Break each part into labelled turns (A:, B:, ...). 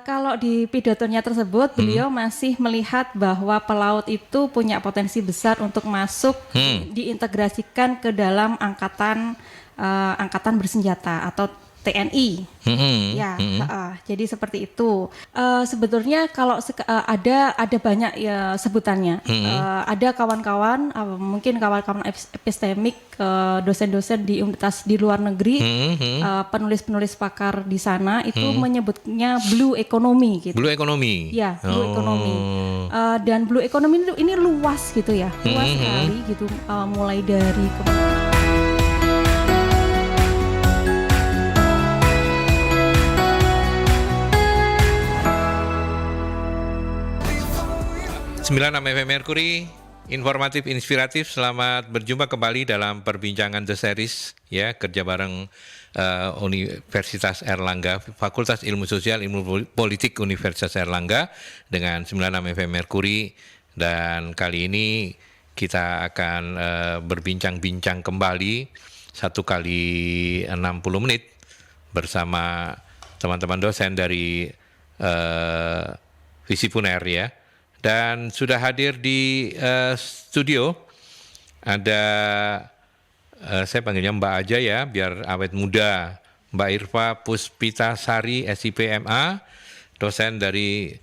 A: Kalau di pidatonya tersebut, beliau masih melihat bahwa pelaut itu punya potensi besar untuk masuk diintegrasikan ke dalam angkatan bersenjata atau TNI. Ya, jadi seperti itu. Sebetulnya kalau ada banyak ya sebutannya. Ada kawan-kawan, mungkin kawan-kawan epistemik, dosen-dosen di universitas di luar negeri, penulis-penulis pakar di sana itu menyebutnya blue economy gitu.
B: Blue economy.
A: Ya, blue economy. Dan blue economy ini luas gitu ya, luas sekali gitu. Mulai dari
B: Sembilan FM Mercury, informatif, inspiratif. Selamat berjumpa kembali dalam perbincangan The Series, ya, kerja bareng Universitas Airlangga, Fakultas Ilmu Sosial, Ilmu Politik Universitas Airlangga dengan 96 FM Mercury. Dan kali ini kita akan berbincang-bincang kembali 1 kali 60 menit bersama teman-teman dosen dari Visipuner, ya. Dan sudah hadir di studio ada saya panggilnya Mbak aja ya biar awet muda, Mbak Irva Puspitasari SIPMA, dosen dari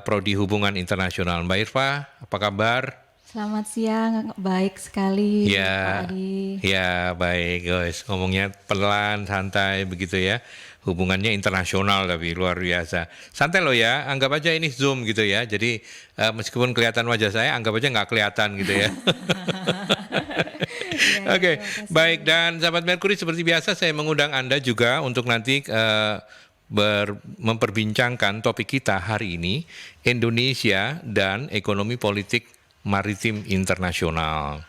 B: Prodi Hubungan Internasional. Mbak Irva, apa kabar?
A: Selamat siang, baik sekali
B: ya,
A: Pak Adi.
B: Ya baik guys, ngomongnya pelan, santai begitu ya. Hubungannya internasional tapi luar biasa. Santai loh ya, anggap aja ini Zoom gitu ya. Jadi meskipun kelihatan wajah saya, anggap aja nggak kelihatan gitu ya. Oke, baik. Dan sahabat Mercury, seperti biasa saya mengundang Anda juga untuk nanti memperbincangkan topik kita hari ini, Indonesia dan ekonomi politik maritim internasional.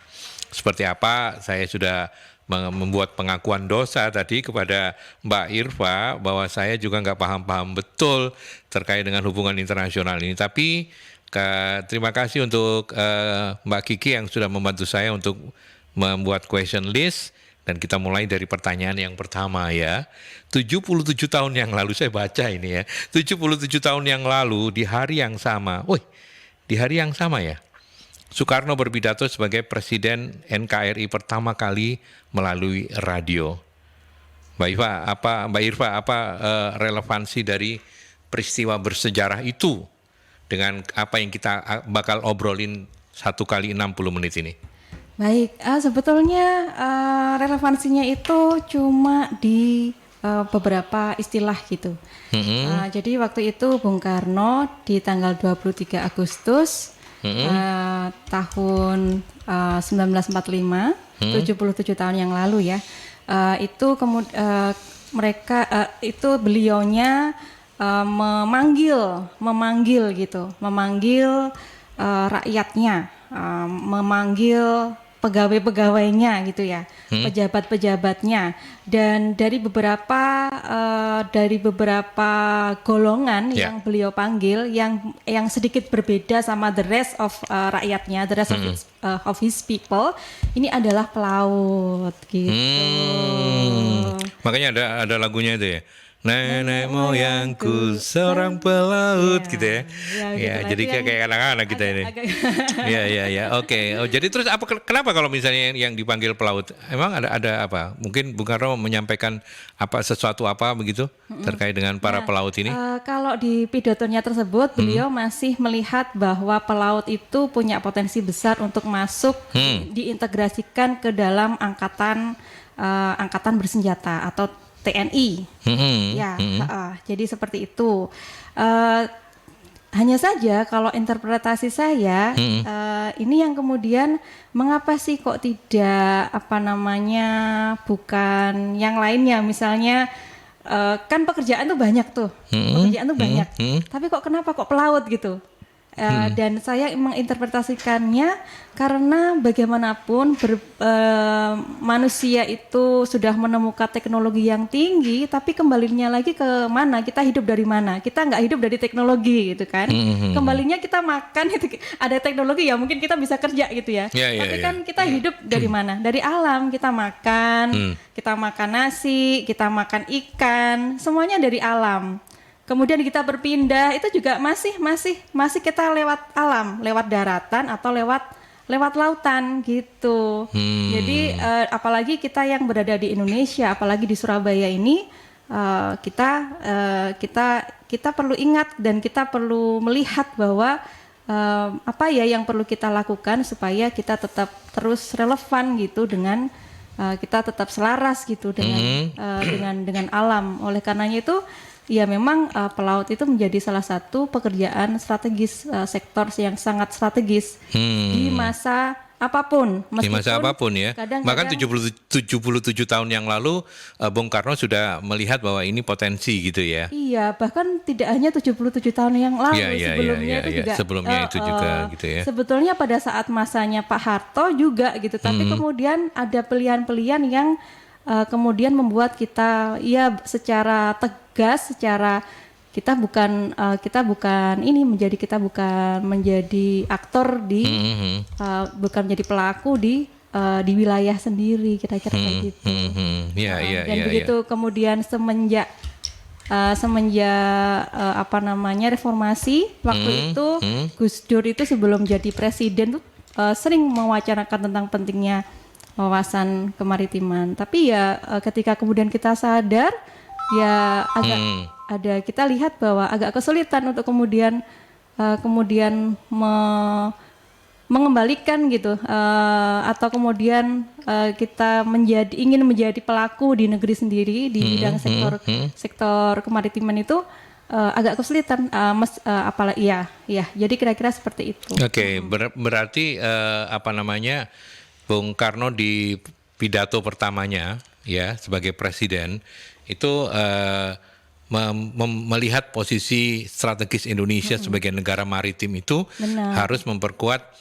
B: Seperti apa, saya sudah membuat pengakuan dosa tadi kepada Mbak Irva bahwa saya juga nggak paham-paham betul terkait dengan hubungan internasional ini. Tapi terima kasih untuk Mbak Kiki yang sudah membantu saya untuk membuat question list. Dan kita mulai dari pertanyaan yang pertama ya. 77 tahun yang lalu, saya baca ini ya. 77 tahun yang lalu di hari yang sama. Di hari yang sama ya. Soekarno berpidato sebagai Presiden NKRI pertama kali melalui radio. Mbak Irva, apa relevansi dari peristiwa bersejarah itu dengan apa yang kita bakal obrolin 1 kali 60 menit ini?
A: Baik, sebetulnya relevansinya itu cuma di beberapa istilah gitu. Jadi waktu itu Bung Karno di tanggal 23 Agustus tahun 1945, 77 tahun yang lalu ya, itu beliaunya memanggil rakyatnya, memanggil pegawai-pegawainya gitu ya, pejabat-pejabatnya, dan dari beberapa golongan yang beliau panggil yang sedikit berbeda sama the rest of rakyatnya, the rest of his people, ini adalah pelaut gitu.
B: Makanya ada lagunya itu ya. Nenek moyangku seorang pelaut gitu ya. Ya, gitu. Jadi kayak anak-anak kita ini. Ya. Oke. Oh, jadi terus kenapa kalau misalnya yang dipanggil pelaut? Emang ada apa? Mungkin Bung Karno menyampaikan sesuatu apa begitu terkait dengan para pelaut ini?
A: Kalau di pidatonya tersebut, beliau masih melihat bahwa pelaut itu punya potensi besar untuk masuk diintegrasikan ke dalam angkatan bersenjata atau TNI. Jadi seperti itu. Hanya saja kalau interpretasi saya, ini yang kemudian mengapa sih kok tidak bukan yang lainnya, misalnya kan pekerjaan tuh banyak tuh, tapi kenapa kok pelaut gitu? Dan saya menginterpretasikannya karena bagaimanapun manusia itu sudah menemukan teknologi yang tinggi, tapi kembalinya lagi ke mana? Kita hidup dari mana? Kita nggak hidup dari teknologi gitu kan? Kembalinya kita makan itu ada teknologi ya, mungkin kita bisa kerja gitu ya. Tapi kan kita hidup dari mana? Dari alam. Kita makan nasi, kita makan ikan, semuanya dari alam. kemudian kita berpindah itu juga masih kita lewat alam, lewat daratan atau lewat lautan gitu. Jadi apalagi kita yang berada di Indonesia, apalagi di Surabaya ini, kita perlu ingat dan kita perlu melihat bahwa apa ya yang perlu kita lakukan supaya kita tetap terus relevan gitu dengan kita tetap selaras gitu dengan alam. Oleh karenanya itu ya memang pelaut itu menjadi salah satu pekerjaan strategis, sektor yang sangat strategis di masa apapun.
B: Di masa apapun ya. Bahkan 77 tahun yang lalu Bung Karno sudah melihat bahwa ini potensi gitu ya.
A: Iya, bahkan tidak hanya 77 tahun yang lalu,
B: sebelumnya itu juga gitu ya.
A: Sebetulnya pada saat masanya Pak Harto juga gitu, tapi kemudian ada pilihan-pilihan yang kemudian membuat kita ya secara tegas, secara kita bukan menjadi aktor di bukan menjadi pelaku di wilayah sendiri, kira-kira kayak gitu. Dan begitu kemudian semenjak reformasi waktu itu Gus Dur itu sebelum jadi presiden tuh sering mewacanakan tentang pentingnya wawasan kemaritiman. Tapi ya ketika kemudian kita sadar ya kita lihat bahwa agak kesulitan untuk kemudian mengembalikan gitu atau kemudian kita ingin menjadi pelaku di negeri sendiri di bidang sektor kemaritiman itu agak kesulitan apalagi jadi kira-kira seperti itu.
B: Oke, berarti Bung Karno di pidato pertamanya ya sebagai presiden itu melihat posisi strategis Indonesia sebagai negara maritim itu harus memperkuat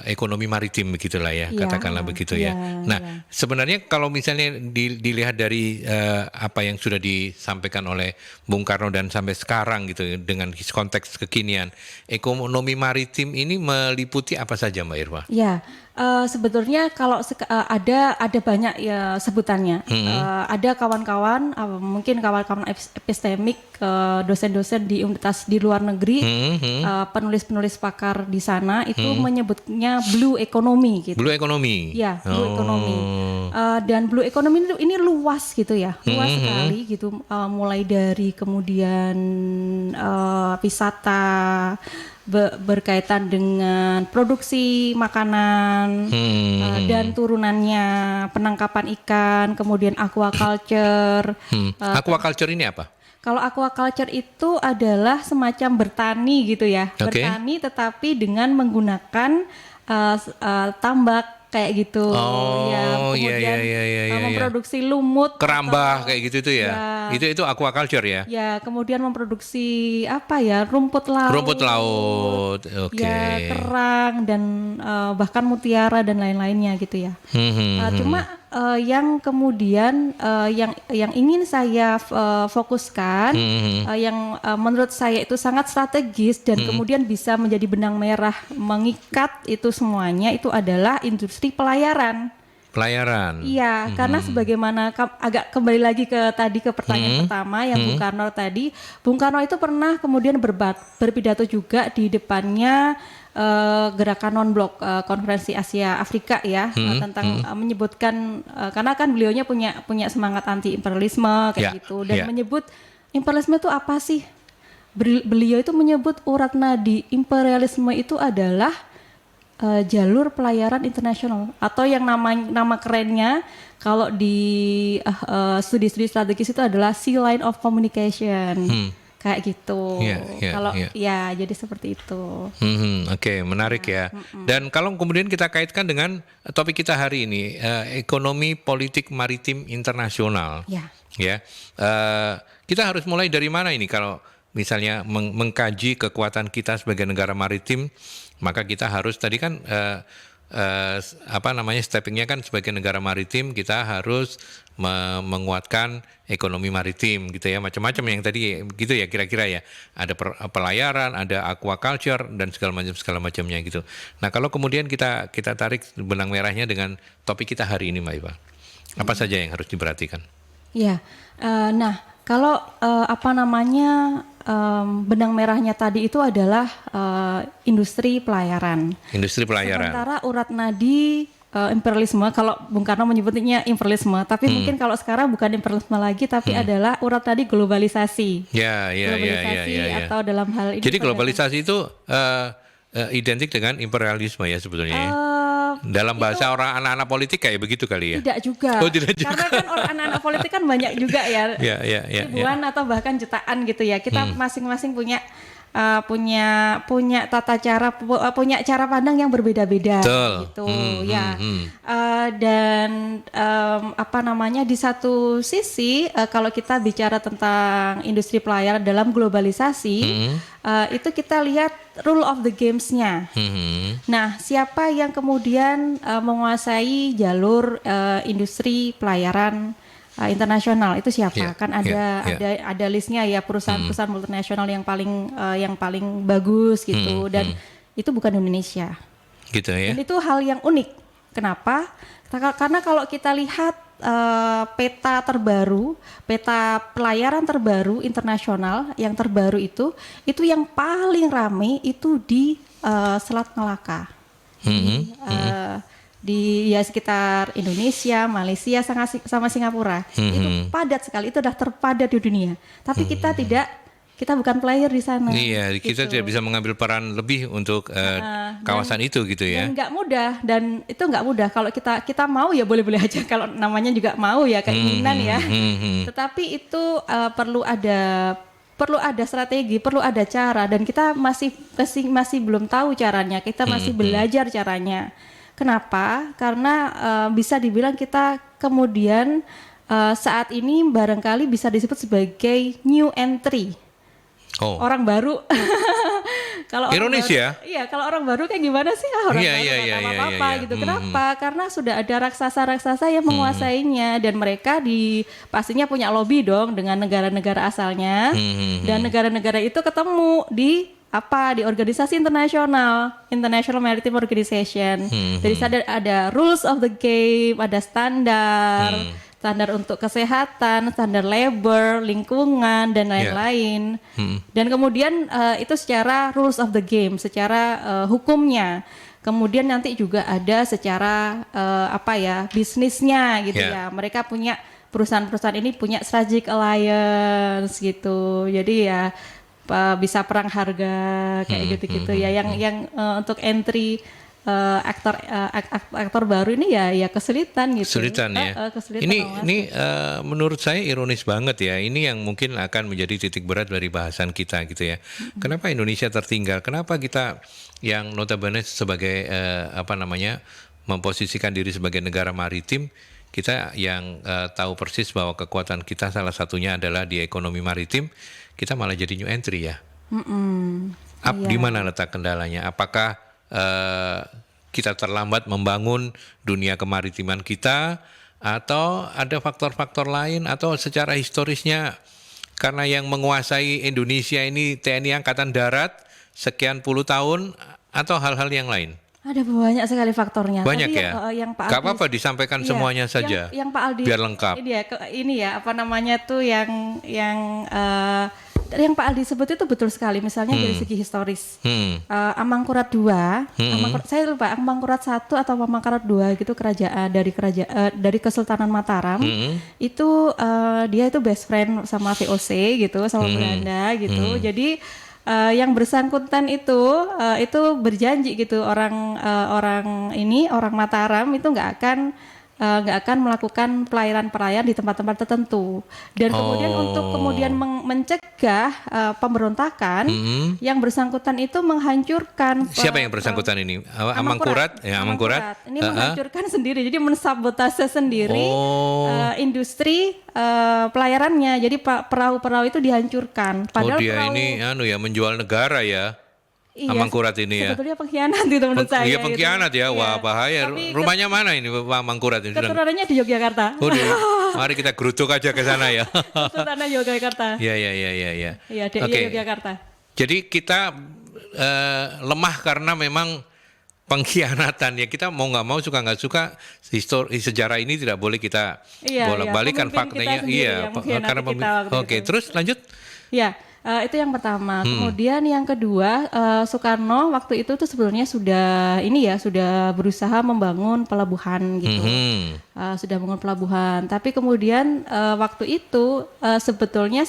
B: ekonomi maritim begitulah ya, katakanlah begitu ya. Nah, sebenarnya kalau misalnya dilihat dari apa yang sudah disampaikan oleh Bung Karno dan sampai sekarang gitu dengan konteks kekinian, ekonomi maritim ini meliputi apa saja Mbak Irma?
A: Ya, sebetulnya kalau ada banyak ya sebutannya. Ada kawan-kawan, mungkin kawan-kawan epistemik, dosen-dosen di universitas di luar negeri, penulis-penulis pakar di sana itu menyebutnya blue economy gitu.
B: Blue economy.
A: Ya, blue economy. Dan blue economy ini luas gitu ya, luas sekali gitu. Mulai dari kemudian wisata berkaitan dengan produksi makanan dan turunannya, penangkapan ikan, kemudian aquaculture.
B: Aquaculture ini apa?
A: Kalau aquaculture itu adalah semacam bertani gitu ya, bertani tetapi dengan menggunakan tambak kayak gitu. Kemudian memproduksi lumut,
B: kerambah kayak gitu itu ya. Itu aquaculture ya.
A: Ya, kemudian memproduksi rumput laut.
B: Oke.
A: Ya, kerang dan bahkan mutiara dan lain-lainnya gitu ya. Cuma yang kemudian yang ingin saya fokuskan, yang menurut saya itu sangat strategis dan kemudian bisa menjadi benang merah mengikat itu semuanya, itu adalah industri pelayaran. Iya, karena sebagaimana agak kembali lagi ke pertanyaan pertama yang Bung Karno tadi, Bung Karno itu pernah kemudian berpidato juga di depannya gerakan non-blok konferensi Asia Afrika ya, tentang menyebutkan karena kan beliaunya punya semangat anti imperialisme kayak gitu dan menyebut imperialisme itu apa sih? Beliau itu menyebut urat nadi imperialisme itu adalah jalur pelayaran internasional atau yang nama kerennya kalau di studi-studi strategis itu adalah sea line of communication. Kayak gitu. Jadi seperti itu.
B: Oke, menarik ya. Dan kalau kemudian kita kaitkan dengan topik kita hari ini, ekonomi politik maritim internasional. Kita harus mulai dari mana ini kalau misalnya mengkaji kekuatan kita sebagai negara maritim, maka kita harus tadi kan steppingnya kan sebagai negara maritim kita harus menguatkan ekonomi maritim gitu ya, macam-macam yang tadi gitu ya kira-kira ya, ada pelayaran, ada aquaculture dan segala macamnya gitu. Nah kalau kemudian kita tarik benang merahnya dengan topik kita hari ini Mbak Iva, apa saja yang harus diperhatikan?
A: Ya, Kalau benang merahnya tadi itu adalah industri pelayaran.
B: Industri pelayaran.
A: Sementara urat nadi imperialisme, kalau Bung Karno menyebutnya imperialisme, tapi mungkin kalau sekarang bukan imperialisme lagi, tapi adalah urat nadi globalisasi. Globalisasi atau dalam hal ini.
B: Jadi globalisasi itu identik dengan imperialisme ya sebetulnya. Dalam bahasa orang anak-anak politik kayak begitu kali ya?
A: Tidak juga.
B: Oh, tidak juga.
A: Karena kan orang anak-anak politik kan banyak juga ya. Ribuan atau bahkan jutaan gitu ya. Kita masing-masing punya tata cara, punya cara pandang yang berbeda-beda.
B: Betul.
A: Gitu ya. Dan di satu sisi kalau kita bicara tentang industri pelayaran dalam globalisasi, itu kita lihat rule of the games-nya. Nah, siapa yang kemudian menguasai jalur industri pelayaran internasional itu siapa? Kan ada listnya ya, perusahaan-perusahaan multinasional yang paling bagus gitu, dan itu bukan Indonesia.
B: Gitu ya.
A: Dan itu hal yang unik. Kenapa? Karena kalau kita lihat peta terbaru, peta pelayaran terbaru internasional yang terbaru itu yang paling rame itu di Selat Malaka. Di sekitar Indonesia, Malaysia sama Singapura. Itu padat sekali, itu sudah terpadat di dunia. Tapi kita bukan player di sana.
B: Iya, gitu. Kita tidak bisa mengambil peran lebih untuk kawasan itu gitu ya.
A: Dan nggak mudah, dan itu nggak mudah. Kalau kita mau ya boleh-boleh aja. Kalau namanya juga mau ya, keinginan ya. Tetapi itu perlu ada strategi, perlu ada cara, dan kita masih belum tahu caranya. Kita masih belajar caranya. Kenapa? Karena bisa dibilang kita kemudian saat ini barangkali bisa disebut sebagai new entry. Orang baru. Kalau
B: ironis ya?
A: Iya, kalau orang baru kayak gimana sih? Orang baru nggak tahu apa-apa gitu. Kenapa? Karena sudah ada raksasa-raksasa yang menguasainya, dan mereka pastinya punya lobby dong dengan negara-negara asalnya. Dan negara-negara itu ketemu di organisasi internasional, International Maritime Organization. Jadi ada rules of the game, ada standar untuk kesehatan, standar labor, lingkungan, dan lain-lain. Dan kemudian itu secara rules of the game, secara hukumnya. Kemudian nanti juga ada secara bisnisnya gitu ya. Mereka punya perusahaan-perusahaan ini punya strategic alliance gitu. Jadi ya bisa perang harga kayak gitu-gitu ya, yang untuk entry aktor baru ini ya kesulitan gitu.
B: Kesulitan ya. Ini menurut saya ironis banget ya. Ini yang mungkin akan menjadi titik berat dari bahasan kita gitu ya. Kenapa Indonesia tertinggal? Kenapa kita yang notabene sebagai memposisikan diri sebagai negara maritim, kita yang tahu persis bahwa kekuatan kita salah satunya adalah di ekonomi maritim, kita malah jadi new entry ya. Di mana letak kendalanya? Apakah kita terlambat membangun dunia kemaritiman kita, atau ada faktor-faktor lain, atau secara historisnya karena yang menguasai Indonesia ini TNI Angkatan Darat sekian puluh tahun, atau hal-hal yang lain?
A: Ada banyak sekali faktornya.
B: Banyak
A: tapi
B: ya.
A: Yang Pak Aldi,
B: gak apa-apa disampaikan semuanya saja.
A: Yang Pak Aldi
B: biar lengkap.
A: Ini yang Pak Aldi sebut itu betul sekali. Misalnya dari segi historis, Amangkurat II, saya lupa Amangkurat I atau Amangkurat II gitu, dari Kesultanan Mataram, itu dia itu best friend sama VOC gitu, sama Belanda gitu. Jadi yang bersangkutan itu berjanji gitu, orang Mataram itu nggak akan melakukan pelayaran di tempat-tempat tertentu, dan kemudian untuk mencegah pemberontakan, yang bersangkutan itu menghancurkan.
B: Siapa yang bersangkutan ini? Amangkurat? Amangkurat.
A: Ini menghancurkan sendiri, jadi mensabotase sendiri industri pelayarannya. Jadi perahu-perahu itu dihancurkan. Padahal
B: dia ini menjual negara ya.
A: Iya,
B: Amangkurat ini ya.
A: Sebetulnya pengkhianat itu menurut saya.
B: Iya, pengkhianat gitu. Ya. Wah, bahaya. Rumahnya mana ini Pak Amangkurat ini?
A: Keturunannya di Yogyakarta.
B: Mari kita gerutuk aja ke sana ya.
A: Keturunannya Yogyakarta.
B: Iya.
A: Iya, DIY Yogyakarta.
B: Jadi kita lemah karena memang pengkhianatan ya, kita mau nggak mau, suka nggak suka, sejarah ini tidak boleh kita bolak-balikan faktanya. Iya, karena Oke, terus lanjut.
A: Ya, itu yang pertama. Kemudian yang kedua, Soekarno waktu itu tuh sebenarnya sudah berusaha membangun pelabuhan gitu. Sudah membangun pelabuhan. Tapi kemudian waktu itu sebetulnya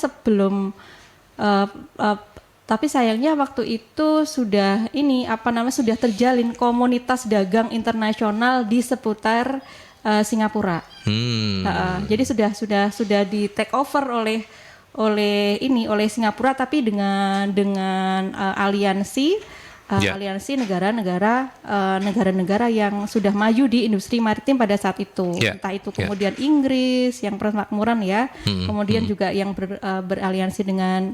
A: tapi sayangnya waktu itu sudah sudah terjalin komunitas dagang internasional di seputar Singapura. Jadi sudah di take over oleh Singapura, tapi dengan aliansi negara-negara yang sudah maju di industri maritim pada saat itu. Entah itu kemudian Inggris yang permakmuran ya, kemudian juga yang beraliansi dengan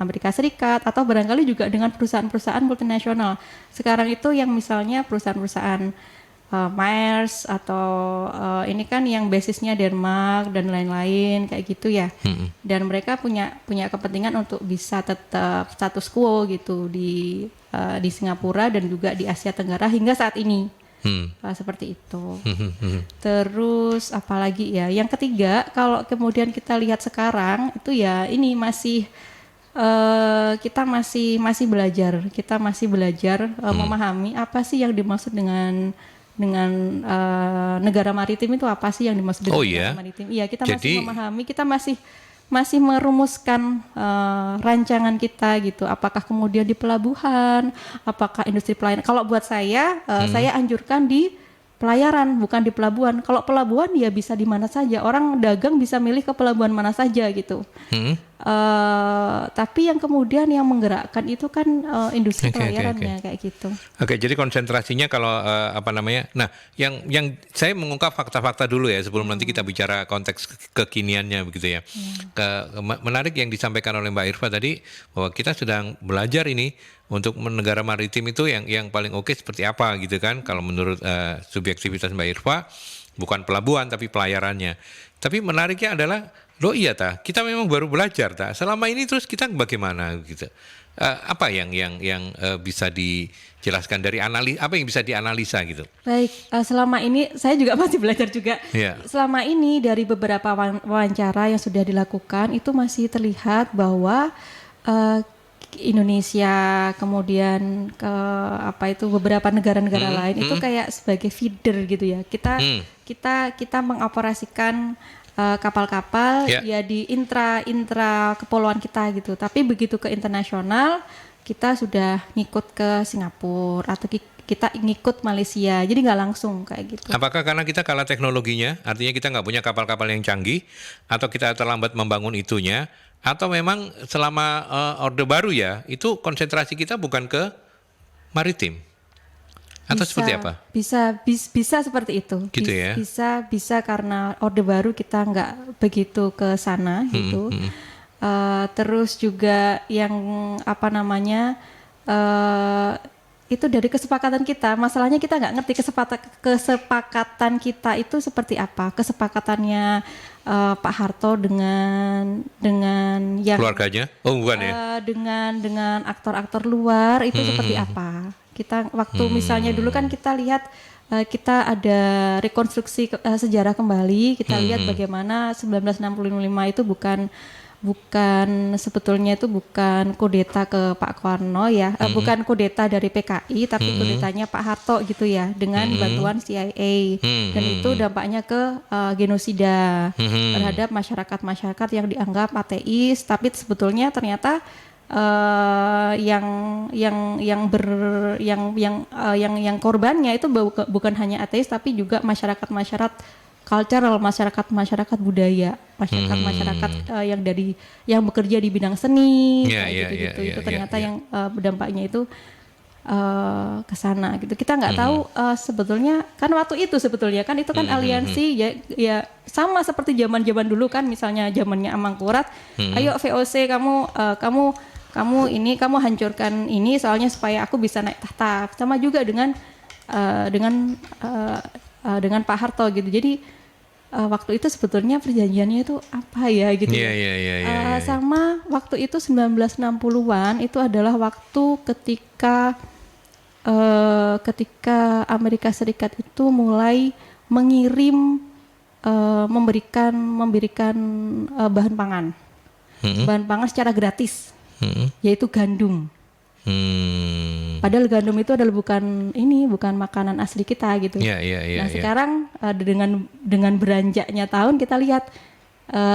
A: Amerika Serikat, atau barangkali juga dengan perusahaan-perusahaan multinasional. Sekarang itu yang misalnya perusahaan-perusahaan Maersk atau ini kan yang basisnya Denmark dan lain-lain kayak gitu ya. Dan mereka punya kepentingan untuk bisa tetap status quo gitu di Singapura dan juga di Asia Tenggara hingga saat ini. Seperti itu. Terus apalagi ya? Yang ketiga, kalau kemudian kita lihat sekarang itu ya ini kita masih belajar memahami apa sih yang dimaksud dengan negara maritim itu, apa sih yang dimaksud dengan negara maritim. Iya, kita masih memahami, kita masih merumuskan rancangan kita gitu. Apakah kemudian di pelabuhan, apakah industri pelayaran. Kalau buat saya anjurkan di pelayaran, bukan di pelabuhan. Kalau pelabuhan ya bisa di mana saja. Orang dagang bisa milih ke pelabuhan mana saja gitu. Tapi yang kemudian yang menggerakkan itu kan industri pelayarannya kayak gitu.
B: Oke, jadi konsentrasinya kalau Nah, yang saya mengungkap fakta-fakta dulu ya sebelum nanti kita bicara konteks kekiniannya begitu ya. Menarik yang disampaikan oleh Mbak Irva tadi, bahwa kita sedang belajar ini untuk negara maritim itu yang paling oke seperti apa gitu kan. Kalau menurut subjektivitas Mbak Irva, bukan pelabuhan tapi pelayarannya. Tapi menariknya adalah, kita memang baru belajar selama ini, terus kita bagaimana gitu. Apa yang bisa dijelaskan dari apa yang bisa dianalisa gitu.
A: Baik, selama ini saya juga masih belajar juga. Selama ini dari beberapa wawancara yang sudah dilakukan itu masih terlihat bahwa Indonesia kemudian beberapa negara-negara lain itu kayak sebagai feeder gitu ya. Kita mengoperasikan kapal-kapal ya di intra kepulauan kita gitu. Tapi begitu ke internasional kita sudah ngikut ke Singapura atau kita ngikut Malaysia. Jadi nggak langsung kayak gitu.
B: Apakah karena kita kalah teknologinya, artinya kita nggak punya kapal-kapal yang canggih, atau kita terlambat membangun itunya, atau memang selama Orde Baru ya itu konsentrasi kita bukan ke maritim? Atau seperti apa?
A: Bisa seperti itu.
B: Gitu ya?
A: Bisa karena Orde Baru kita nggak begitu ke sana gitu. Terus juga yang itu dari kesepakatan kita. Masalahnya kita nggak ngerti kesepakatan kita itu seperti apa. Kesepakatannya Pak Harto dengan yang
B: keluarganya? Oh bukan ya?
A: Dengan aktor-aktor luar itu seperti apa? Kita waktu misalnya dulu kan kita lihat kita ada rekonstruksi sejarah kembali, kita lihat bagaimana 1965 itu bukan sebetulnya itu bukan kudeta ke Pak Karno ya, bukan kudeta dari PKI tapi kudetanya Pak Harto gitu ya, dengan bantuan CIA, dan itu dampaknya ke genosida terhadap masyarakat yang dianggap ateis, tapi sebetulnya ternyata yang korbannya itu bukan hanya ateis tapi juga masyarakat cultural, masyarakat budaya, masyarakat yang bekerja di bidang seni gitu. Itu ternyata yang dampaknya itu ke sana gitu. Kita nggak tahu sebetulnya kan waktu itu sebetulnya kan itu kan aliansi ya sama seperti zaman dulu kan, misalnya zamannya Amangkurat, ayo VOC kamu hancurkan ini soalnya supaya aku bisa naik tahta. Sama juga dengan Pak Harto gitu. Jadi waktu itu sebetulnya perjanjiannya itu apa ya gitu. Sama waktu itu 1960-an itu adalah waktu ketika ketika Amerika Serikat itu mulai mengirim memberikan bahan pangan. Bahan pangan secara gratis. Yaitu gandum. Padahal gandum itu adalah bukan makanan asli kita gitu. Sekarang dengan beranjaknya tahun kita lihat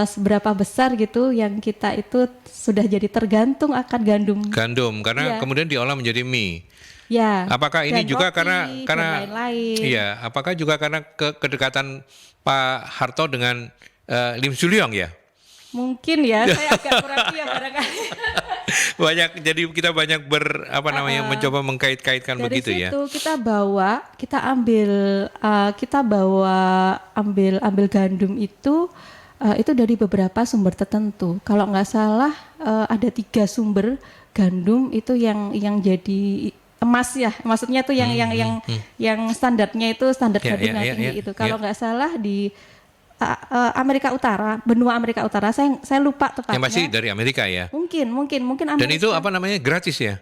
A: seberapa besar gitu yang kita itu sudah jadi tergantung akan gandum.
B: Gandum karena kemudian diolah menjadi mie.
A: Ya.
B: Apakah ini juga
A: roti,
B: karena
A: lain-lain.
B: Iya, apakah juga karena kedekatan Pak Harto dengan Lim Sulyong ya?
A: Mungkin ya, saya agak kurang ya barangkali.
B: Jadi kita banyak mencoba mengkait-kaitkan
A: dari
B: begitu ya.
A: Dari situ kita ambil gandum itu dari beberapa sumber tertentu. Kalau nggak salah ada 3 sumber gandum itu yang jadi emas ya, maksudnya tuh yang standarnya itu standar gandum yang tinggi itu. Kalau nggak salah di Amerika Utara, benua Amerika Utara, saya lupa tepatnya.
B: Yang masih dari Amerika ya.
A: Mungkin Amerika.
B: Dan itu gratis ya?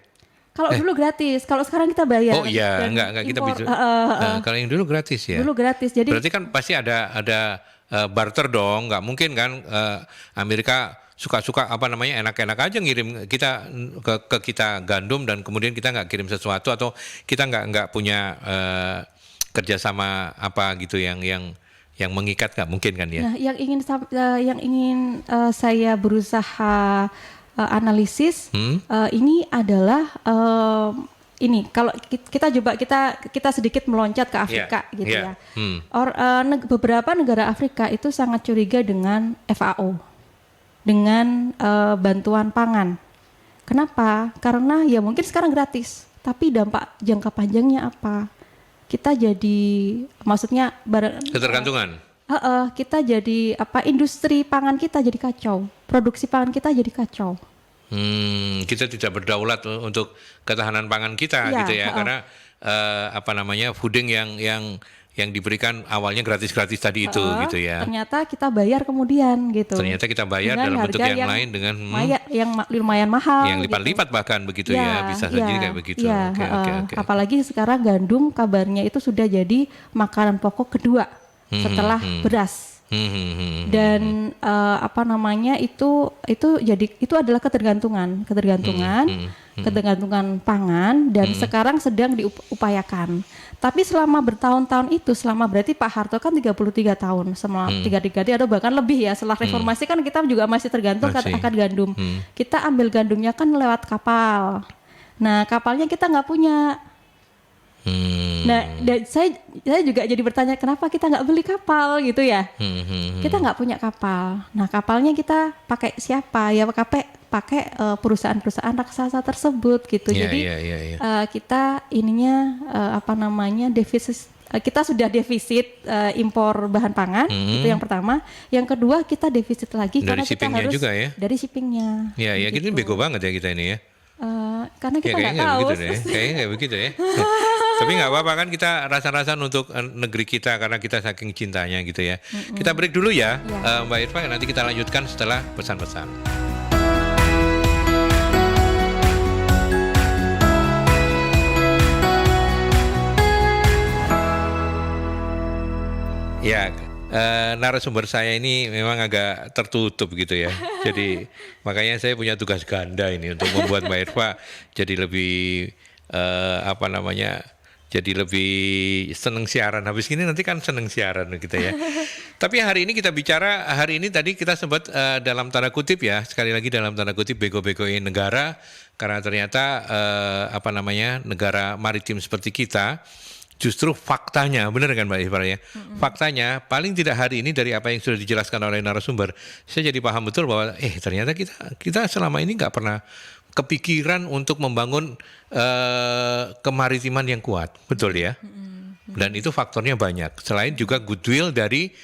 A: Kalau dulu gratis, kalau sekarang kita bayar.
B: Oh iya, enggak kita bisa. Kalau yang dulu gratis ya.
A: Dulu gratis, jadi.
B: Berarti kan pasti ada barter dong, nggak mungkin kan Amerika suka-suka enak-enak aja ngirim kita ke kita gandum dan kemudian kita nggak kirim sesuatu atau kita nggak punya kerjasama apa gitu yang mengikat, nggak mungkin kan ya?
A: Nah, yang ingin saya berusaha analisis ini adalah ini kalau kita sedikit meloncat ke Afrika ya. Beberapa negara Afrika itu sangat curiga dengan FAO. Dengan bantuan pangan. Kenapa? Karena ya mungkin sekarang gratis, tapi dampak jangka panjangnya apa? Kita jadi, maksudnya
B: ketergantungan.
A: Kita jadi industri pangan kita jadi kacau, produksi pangan kita jadi kacau.
B: Kita tidak berdaulat untuk ketahanan pangan kita gitu ya, karena fooding yang diberikan awalnya gratis-gratis tadi itu gitu ya.
A: Ternyata kita bayar kemudian gitu.
B: Ternyata kita bayar dengan dalam bentuk yang lain dengan
A: yang lumayan mahal.
B: Yang lipat-lipat gitu. Bahkan begitu ya, bisa saja kayak begitu. Okay.
A: Apalagi sekarang gandum kabarnya itu sudah jadi makanan pokok kedua setelah beras. Dan itu adalah ketergantungan pangan dan sekarang sedang diupayakan. Tapi selama bertahun-tahun itu, berarti Pak Harto kan 33 tahun, selama 33 atau bahkan lebih ya, setelah reformasi kan kita juga masih tergantung akan gandum. Kita ambil gandumnya kan lewat kapal. Nah, kapalnya kita nggak punya. Nah, saya juga jadi bertanya kenapa kita nggak beli kapal gitu ya? Kita nggak punya kapal. Nah, kapalnya kita pakai siapa? Ya pakai perusahaan-perusahaan raksasa tersebut gitu. Jadi kita defisit. Kita sudah defisit impor bahan pangan, itu yang pertama. Yang kedua kita defisit lagi
B: dari
A: karena kita harus
B: juga ya?
A: Dari shippingnya.
B: Ya, gitu. Ini bego banget ya kita ini ya.
A: Karena kita nggak tahu.
B: Kayaknya nggak begitu ya. Tapi nggak apa-apa kan kita rasa-rasa untuk negeri kita karena kita saking cintanya gitu ya. Kita break dulu ya, Mbak Irfa. Nanti kita lanjutkan setelah pesan-pesan. Ya. Narasumber saya ini memang agak tertutup gitu ya. Jadi makanya saya punya tugas ganda ini untuk membuat Mbak Irfa jadi lebih jadi lebih seneng siaran. Habis ini nanti kan seneng siaran gitu ya. Tapi hari ini tadi kita sempat dalam tanda kutip ya, sekali lagi dalam tanda kutip bego-begoin negara karena ternyata negara maritim seperti kita. Justru faktanya, benar kan Mbak Irfa ya? Faktanya paling tidak hari ini dari apa yang sudah dijelaskan oleh narasumber, saya jadi paham betul bahwa ternyata kita selama ini nggak pernah kepikiran untuk membangun kemaritiman yang kuat, betul ya? Dan itu faktornya banyak. Selain juga goodwill dari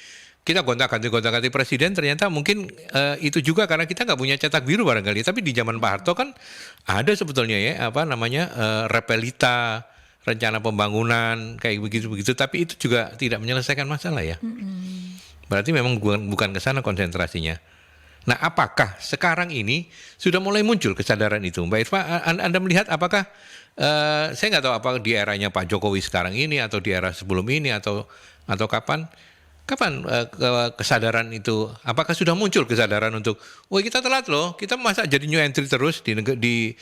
B: kita gonta-ganti presiden, ternyata mungkin itu juga karena kita nggak punya cetak biru barangkali. Tapi di zaman Pak Harto kan ada sebetulnya ya repelita. Rencana pembangunan kayak begitu, tapi itu juga tidak menyelesaikan masalah ya. Berarti memang bukan ke sana konsentrasinya. Nah, apakah sekarang ini sudah mulai muncul kesadaran itu, Mbak Irfa? Anda melihat apakah saya nggak tahu apakah di eranya Pak Jokowi sekarang ini atau di era sebelum ini atau kapan kesadaran itu? Apakah sudah muncul kesadaran untuk, wah kita telat loh, kita masa jadi new entry terus di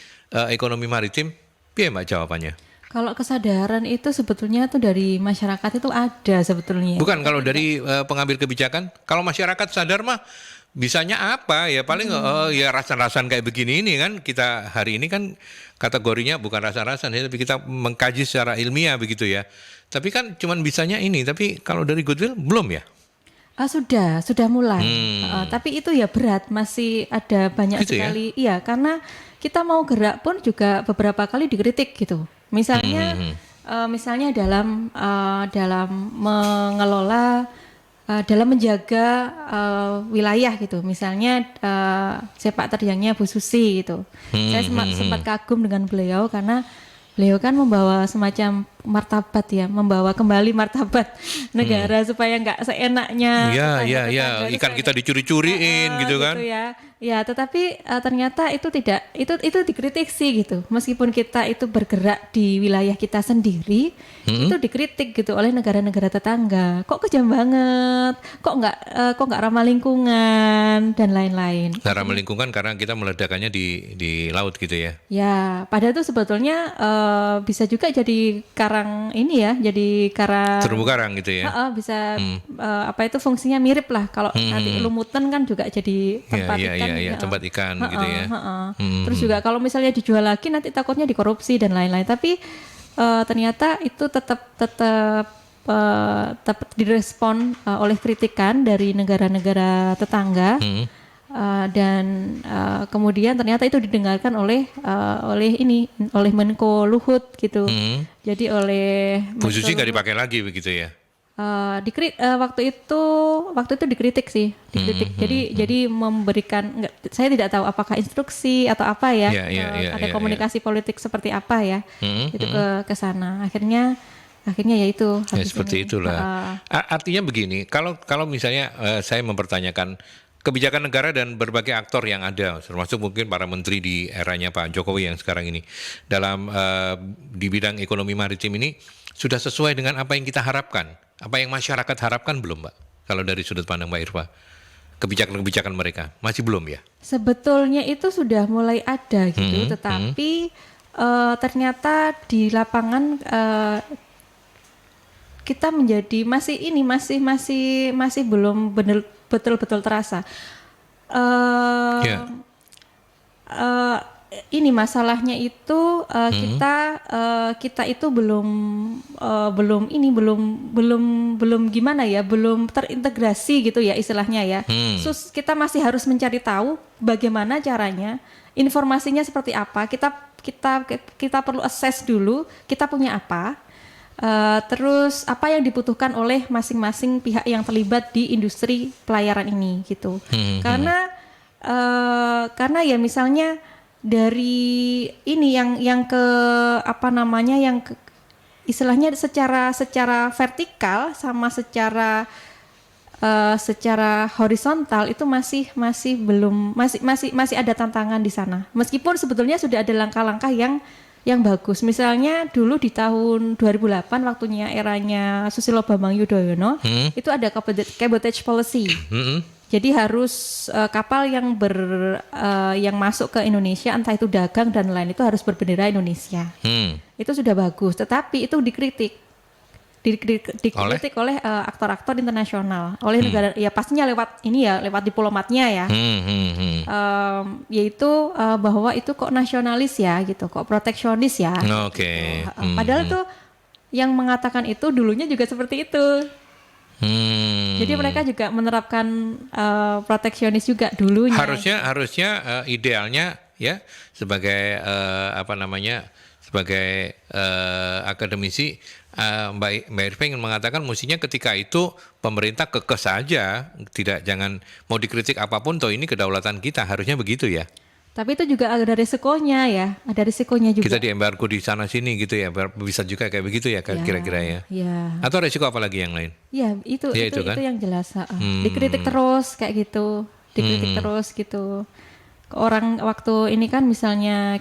B: ekonomi maritim? Piye Mbak jawabannya?
A: Kalau kesadaran itu sebetulnya tuh dari masyarakat itu ada sebetulnya.
B: Bukan kalau dari pengambil kebijakan, kalau masyarakat sadar mah bisanya apa ya paling ya rasan-rasan kayak begini ini kan kita hari ini kan kategorinya bukan rasan-rasan ya, tapi kita mengkaji secara ilmiah begitu ya. Tapi kan cuman bisanya ini, tapi kalau dari Goodwill belum ya?
A: Sudah mulai. Tapi itu ya berat, masih ada banyak
B: Gitu ya?
A: sekali. Iya, karena kita mau gerak pun juga beberapa kali dikritik gitu. Misalnya dalam mengelola, dalam menjaga wilayah gitu. Misalnya sepak terjangnya Bu Susi gitu. Saya sempat kagum dengan beliau karena beliau kan membawa semacam martabat ya, membawa kembali martabat negara supaya nggak seenaknya.
B: Iya. Ikan kita dicuri-curiin gitu kan?
A: Gitu ya. Ya, tetapi ternyata itu tidak, itu dikritik sih gitu. Meskipun kita itu bergerak di wilayah kita sendiri, itu dikritik gitu oleh negara-negara tetangga. Kok kejam banget? Kok nggak ramah lingkungan dan lain-lain.
B: Nah, ramah lingkungan karena kita meledakannya di laut gitu ya?
A: Ya, padahal itu sebetulnya bisa juga jadi karang ini ya, jadi karang
B: Terumbu karang gitu ya?
A: bisa itu fungsinya mirip lah. Kalau nanti lumutan kan juga jadi tempat ikan.
B: Iya, tempat ikan gitu ya.
A: Terus juga kalau misalnya dijual lagi nanti takutnya dikorupsi dan lain-lain. Tapi ternyata itu tetap direspon oleh kritikan dari negara-negara tetangga. Dan kemudian ternyata itu didengarkan oleh Menko Luhut gitu. Jadi oleh
B: Bu Susi nggak dipakai lagi begitu ya?
A: waktu itu dikritik sih, jadi memberikan, saya tidak tahu apakah instruksi atau apa ya, ada komunikasi politik seperti apa ya, itu ke sana. Akhirnya ya itu.
B: Ya seperti itulah. Artinya begini, kalau misalnya saya mempertanyakan kebijakan negara dan berbagai aktor yang ada, termasuk mungkin para menteri di eranya Pak Jokowi yang sekarang ini, dalam di bidang ekonomi maritim ini sudah sesuai dengan apa yang kita harapkan, apa yang masyarakat harapkan belum, Mbak? Kalau dari sudut pandang Mbak Irfa, kebijakan-kebijakan mereka masih belum ya?
A: Sebetulnya itu sudah mulai ada gitu, tetapi ternyata di lapangan kita menjadi masih belum betul-betul terasa. Ini masalahnya itu kita itu belum gimana ya, belum terintegrasi gitu ya istilahnya ya. Kita masih harus mencari tahu bagaimana caranya, informasinya seperti apa. Kita perlu assess dulu kita punya apa. Terus apa yang dibutuhkan oleh masing-masing pihak yang terlibat di industri pelayaran ini gitu. Karena ya misalnya dari ini yang istilahnya secara vertikal sama secara horizontal itu masih ada tantangan di sana. Meskipun sebetulnya sudah ada langkah-langkah yang bagus. Misalnya dulu di tahun 2008 waktunya eranya Susilo Bambang Yudhoyono, itu ada cabotage policy. Jadi harus kapal yang masuk ke Indonesia, entah itu dagang dan lain, itu harus berbendera Indonesia. Itu sudah bagus, tetapi itu dikritik oleh aktor-aktor internasional, oleh negara, ya pastinya lewat diplomatnya ya, yaitu bahwa itu kok nasionalis ya gitu, kok proteksionis ya. Padahal tuh yang mengatakan itu dulunya juga seperti itu. Jadi mereka juga menerapkan proteksionis juga dulunya.
B: Harusnya idealnya ya sebagai sebagai akademisi, Mbak Irva ingin mengatakan mestinya ketika itu pemerintah kekeh saja, jangan mau dikritik apapun, toh ini kedaulatan kita, harusnya begitu ya.
A: Tapi itu juga ada risikonya ya, juga.
B: Kita diembargo di sana sini gitu ya, bisa juga kayak begitu ya, kira-kira ya.
A: Ya.
B: Atau risiko apa lagi yang lain?
A: Ya itu
B: kan?
A: Itu yang jelas. Dikritik terus kayak gitu. dikritik terus gitu. Orang waktu ini kan misalnya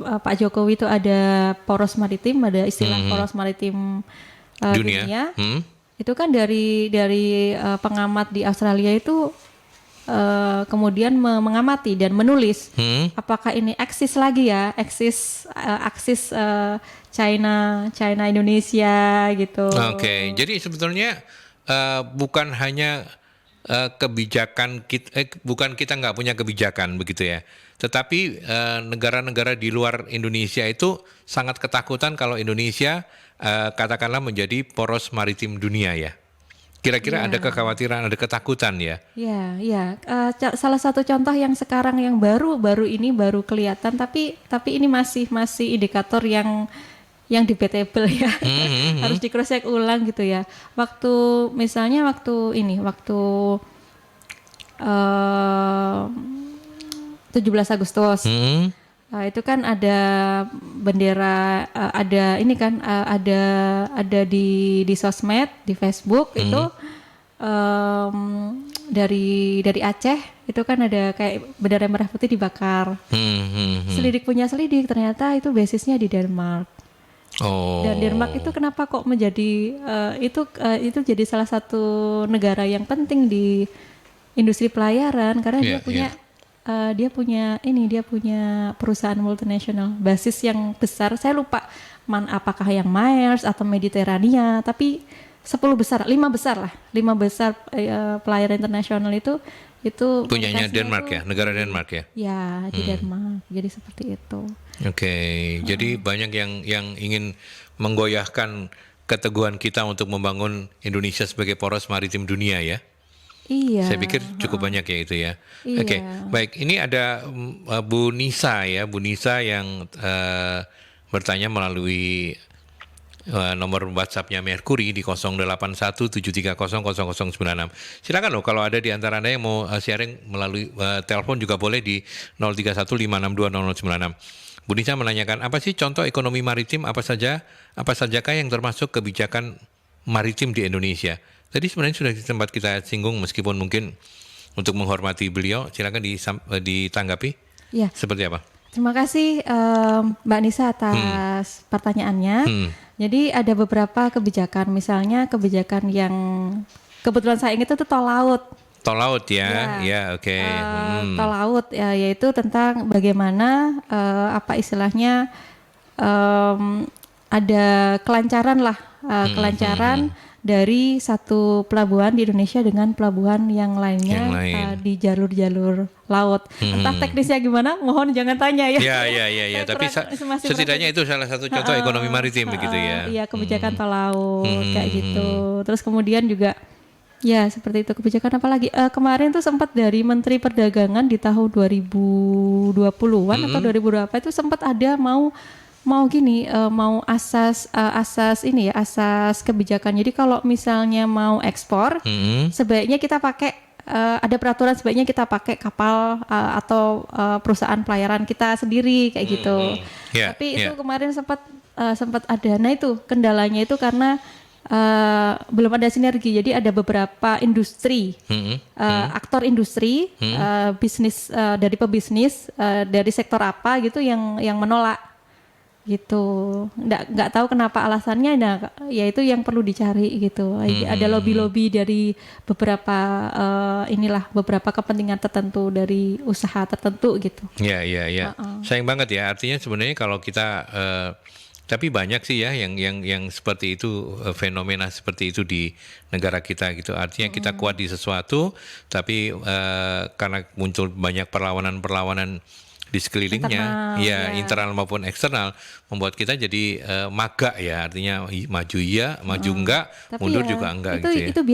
A: Pak Jokowi itu ada poros maritim, ada istilah poros maritim dunia. Itu kan dari pengamat di Australia itu kemudian mengamati dan menulis apakah ini eksis lagi ya, aksis China Indonesia gitu.
B: Oke, jadi sebetulnya bukan hanya kebijakan kita, bukan kita nggak punya kebijakan begitu ya, tetapi negara-negara di luar Indonesia itu sangat ketakutan kalau Indonesia katakanlah menjadi poros maritim dunia ya. Kira-kira ada kekhawatiran, ada ketakutan ya?
A: Ya. Salah satu contoh yang sekarang yang baru ini baru kelihatan, tapi ini masih indikator yang debatable ya. Harus di cross check ulang gitu ya. Waktu 17 Agustus. Itu kan ada bendera, ada ini kan ada di sosmed, di Facebook itu dari Aceh itu kan ada kayak bendera merah putih dibakar. Selidik ternyata itu basisnya di Denmark. Dan Denmark itu kenapa kok menjadi itu jadi salah satu negara yang penting di industri pelayaran karena dia punya perusahaan multinasional basis yang besar. Saya lupa apakah yang Maersk atau Mediterania, tapi 5 besar pelayaran internasional itu
B: punyanya Denmark ya, negara Denmark ya.
A: Ya, di Denmark. Jadi seperti itu.
B: Oke, jadi banyak yang ingin menggoyahkan keteguhan kita untuk membangun Indonesia sebagai poros maritim dunia ya.
A: Iya.
B: Saya pikir cukup banyak ya itu ya. Iya. Oke, baik. Ini ada Bu Nisa ya, Bu Nisa yang bertanya melalui nomor WhatsApp-nya Mercury di 0817300096. Silakan loh kalau ada di antara Anda yang mau sharing melalui telepon juga boleh di 0315620096. Bu Nisa menanyakan apa sih contoh ekonomi maritim apa sajakah yang termasuk kebijakan maritim di Indonesia? Tadi sebenarnya sudah sempat kita singgung meskipun mungkin untuk menghormati beliau, silakan ditanggapi.
A: Ya.
B: Seperti apa?
A: Terima kasih Mbak Nisa atas pertanyaannya. Jadi ada beberapa kebijakan, misalnya kebijakan yang kebetulan saya ingat itu tol laut.
B: Tol laut ya, oke.
A: Tol laut ya, yaitu tentang bagaimana istilahnya ada kelancaran dari satu pelabuhan di Indonesia dengan pelabuhan yang lainnya di jalur-jalur laut. Entah teknisnya gimana, mohon jangan tanya ya.
B: Ya. Tapi setidaknya itu salah satu contoh ekonomi maritim begitu ya.
A: Iya, kebijakan tol laut kayak gitu. Terus kemudian juga ya seperti itu, kebijakan apa lagi? Kemarin tuh sempat dari Menteri Perdagangan di tahun 2020-an atau 2000 berapa itu sempat ada mau asas kebijakan. Jadi kalau misalnya mau ekspor, sebaiknya kita pakai ada peraturan, sebaiknya kita pakai kapal atau perusahaan pelayaran kita sendiri kayak gitu. Tapi itu kemarin sempat ada. Nah itu kendalanya itu karena belum ada sinergi. Jadi ada beberapa industri, aktor industri, bisnis dari pebisnis dari sektor apa gitu yang menolak. Gitu, nggak tahu kenapa alasannya. Nah, ya itu yang perlu dicari gitu. Ada lobby dari beberapa beberapa kepentingan tertentu dari usaha tertentu gitu.
B: Ya. Sayang banget ya. Artinya sebenarnya kalau kita tapi banyak sih ya yang seperti itu, fenomena seperti itu di negara kita gitu. Artinya kita kuat di sesuatu, tapi karena muncul banyak perlawanan di sekelilingnya, internal maupun eksternal, membuat kita jadi magak ya, artinya maju maju enggak, tapi mundur juga enggak gitu ya.
A: Itu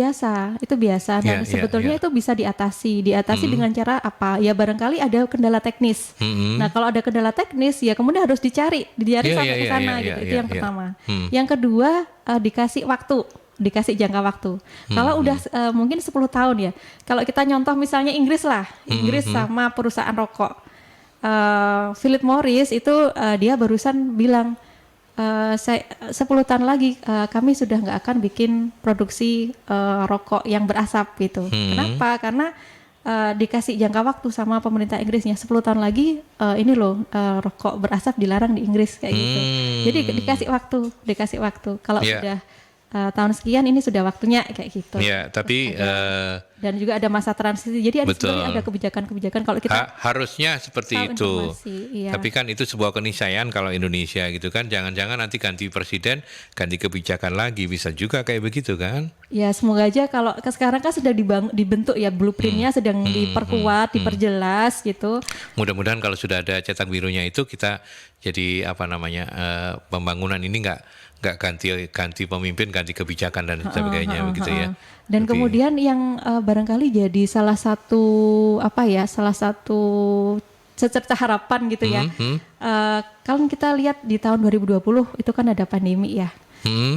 A: biasa. Dan sebetulnya itu bisa diatasi dengan cara apa? Ya barangkali ada kendala teknis. Nah kalau ada kendala teknis ya kemudian harus dicari sampai ke sana gitu. Itu yang pertama. Yang kedua dikasih jangka waktu. Kalau udah mungkin 10 tahun ya. Kalau kita nyontoh misalnya Inggris sama perusahaan rokok. Philip Morris itu dia barusan bilang 10 tahun lagi kami sudah nggak akan bikin produksi rokok yang berasap gitu. Kenapa? Karena dikasih jangka waktu sama pemerintah Inggrisnya 10 tahun lagi ini loh rokok berasap dilarang di Inggris kayak gitu. Jadi dikasih waktu. Kalau sudah tahun sekian ini sudah waktunya kayak gitu.
B: Ya, tapi
A: dan juga ada masa transisi. Jadi sebenarnya ada kebijakan-kebijakan kalau kita
B: harusnya seperti itu.
A: Iya.
B: Tapi kan itu sebuah keniscayaan kalau Indonesia gitu kan. Jangan-jangan nanti ganti presiden, ganti kebijakan lagi, bisa juga kayak begitu kan?
A: Ya semoga aja kalau sekarang kan sudah dibentuk ya blueprintnya sedang diperkuat, diperjelas gitu.
B: Mudah-mudahan kalau sudah ada cetak birunya itu kita jadi pembangunan ini nggak ganti pemimpin, ganti kebijakan dan sebagainya begitu ya.
A: Dan kemudian yang barangkali jadi salah satu secerca harapan gitu ya. Kalau kita lihat di tahun 2020 itu kan ada pandemi ya.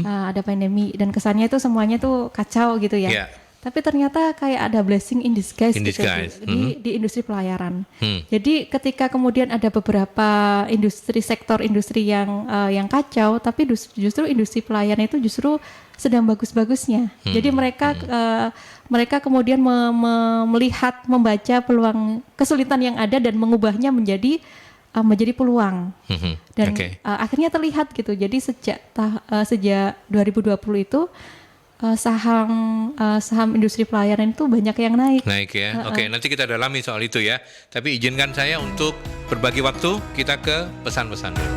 A: Ada pandemi dan kesannya itu semuanya tuh kacau gitu ya.
B: Yeah.
A: Tapi ternyata kayak ada blessing in disguise, gitu, di industri pelayaran. Jadi ketika kemudian ada beberapa sektor industri yang kacau, tapi justru industri pelayaran itu justru sedang bagus-bagusnya. Jadi mereka kemudian melihat, membaca peluang kesulitan yang ada dan mengubahnya menjadi peluang. Dan akhirnya terlihat gitu. Jadi sejak 2020 itu saham industri pelayaran itu banyak yang naik.
B: Naik ya. Oke, nanti kita dalami soal itu ya. Tapi izinkan saya untuk berbagi waktu, kita ke pesan-pesan dulu.